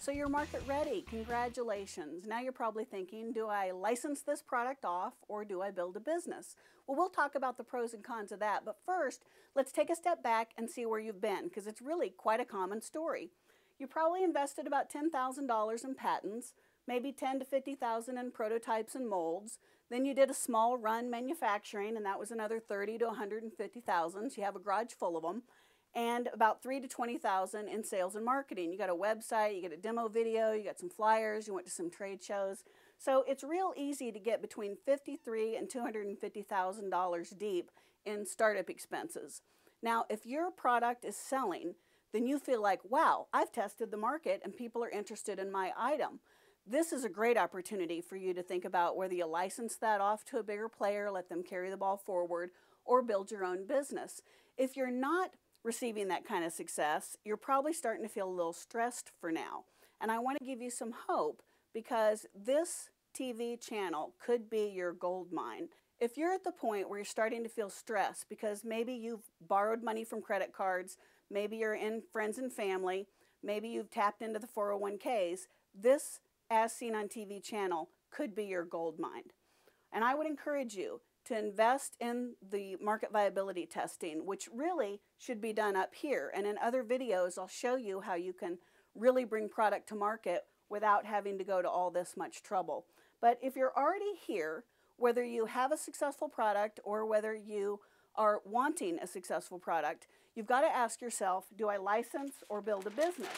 So you're market ready. Congratulations. Now you're probably thinking, do I license this product off or do I build a business? Well, we'll talk about the pros and cons of that. But first, let's take a step back and see where you've been, because it's really quite a common story. You probably invested about $10,000 in patents, maybe $10,000 to $50,000 in prototypes and molds. Then you did a small run manufacturing, and that was another $30,000 to $150,000. So you have a garage full of them. And about $3,000 to $20,000 in sales and marketing. You got a website, you get a demo video, you got some flyers, you went to some trade shows. So it's real easy to get between $53,000 and $250,000 deep in startup expenses. Now, if your product is selling, then you feel like, wow, I've tested the market and people are interested in my item. This is a great opportunity for you to think about whether you license that off to a bigger player, let them carry the ball forward, or build your own business. If you're not receiving that kind of success, you're probably starting to feel a little stressed for now. And I want to give you some hope, because this TV channel could be your gold mine. If you're at the point where you're starting to feel stressed because maybe you've borrowed money from credit cards, maybe you're in friends and family, maybe you've tapped into the 401ks, this As Seen on TV channel could be your gold mine. And I would encourage you to invest in the market viability testing, which really should be done up here. And in other videos, I'll show you how you can really bring product to market without having to go to all this much trouble. But if you're already here, whether you have a successful product or whether you are wanting a successful product, you've got to ask yourself, do I license or build a business?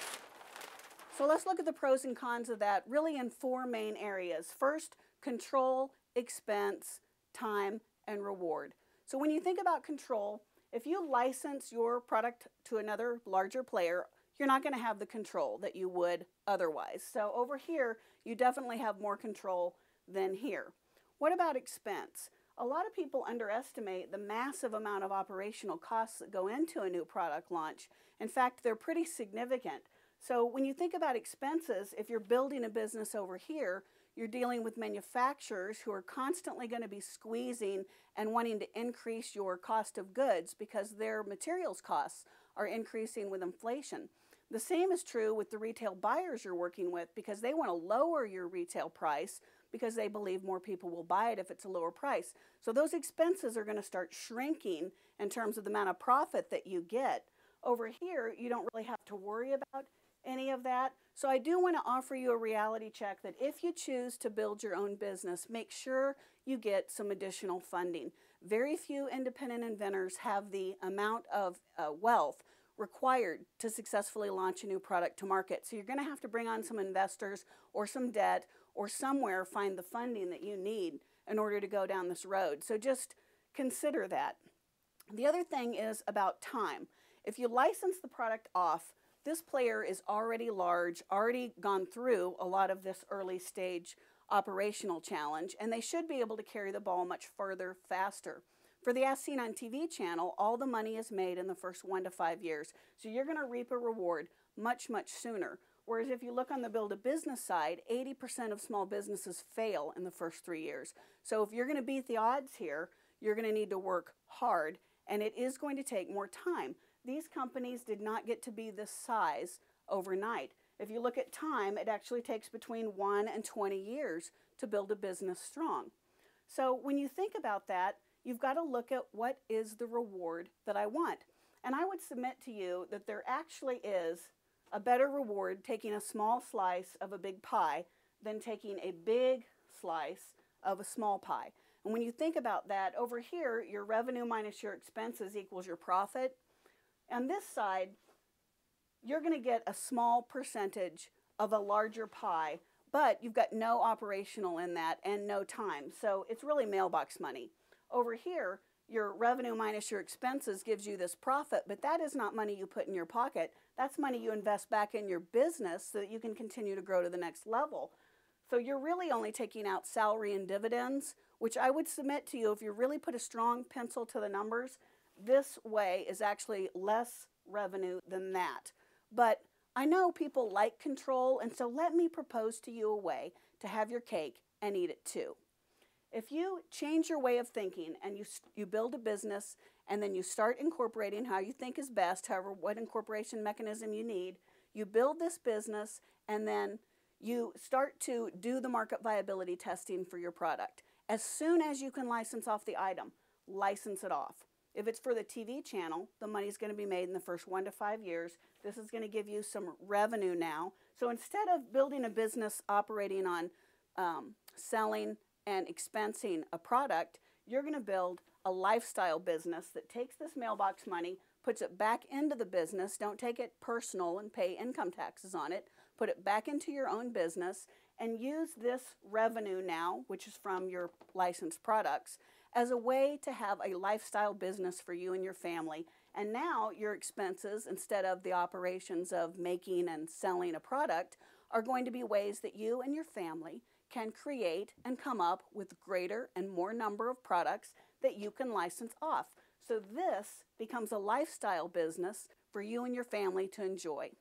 So let's look at the pros and cons of that, really in four main areas. First, control, expense, time, and reward. So when you think about control, if you license your product to another larger player, you're not going to have the control that you would otherwise. So over here, you definitely have more control than here. What about expense? A lot of people underestimate the massive amount of operational costs that go into a new product launch. In fact, they're pretty significant. So when you think about expenses, if you're building a business over here, you're dealing with manufacturers who are constantly going to be squeezing and wanting to increase your cost of goods because their materials costs are increasing with inflation. The same is true with the retail buyers you're working with, because they want to lower your retail price because they believe more people will buy it if it's a lower price. So those expenses are going to start shrinking in terms of the amount of profit that you get. Over here, you don't really have to worry about any of that. So I do want to offer you a reality check that if you choose to build your own business, make sure you get some additional funding. Very few independent inventors have the amount of wealth required to successfully launch a new product to market. So you're going to have to bring on some investors or some debt or somewhere find the funding that you need in order to go down this road. So just consider that. The other thing is about time. If you license the product off, this player is already large, already gone through a lot of this early stage operational challenge, and they should be able to carry the ball much further, faster. For the As Seen on TV channel, all the money is made in the first 1 to 5 years. So you're going to reap a reward much, much sooner. Whereas if you look on the build a business side, 80% of small businesses fail in the first 3 years. So if you're going to beat the odds here, you're going to need to work hard, and it is going to take more time. These companies did not get to be this size overnight. If you look at time, it actually takes between 1 and 20 years to build a business strong. So when you think about that, you've got to look at what is the reward that I want. And I would submit to you that there actually is a better reward taking a small slice of a big pie than taking a big slice of a small pie. And when you think about that, over here, your revenue minus your expenses equals your profit. On this side, you're going to get a small percentage of a larger pie, but you've got no operational in that and no time. So it's really mailbox money. Over here, your revenue minus your expenses gives you this profit, but that is not money you put in your pocket. That's money you invest back in your business so that you can continue to grow to the next level. So you're really only taking out salary and dividends, which I would submit to you, if you really put a strong pencil to the numbers, this way is actually less revenue than that. But I know people like control, and so let me propose to you a way to have your cake and eat it too. If you change your way of thinking and you build a business and then you start incorporating how you think is best, however, what incorporation mechanism you need, you build this business and then you start to do the market viability testing for your product. As soon as you can license off the item, license it off. If it's for the TV channel, the money's going to be made in the first 1 to 5 years. This is going to give you some revenue now. So instead of building a business operating on selling and expensing a product, you're going to build a lifestyle business that takes this mailbox money, puts it back into the business. Don't take it personal and pay income taxes on it. Put it back into your own business and use this revenue now, which is from your licensed products, as a way to have a lifestyle business for you and your family. And now your expenses, instead of the operations of making and selling a product, are going to be ways that you and your family can create and come up with greater and more number of products that you can license off. So this becomes a lifestyle business for you and your family to enjoy.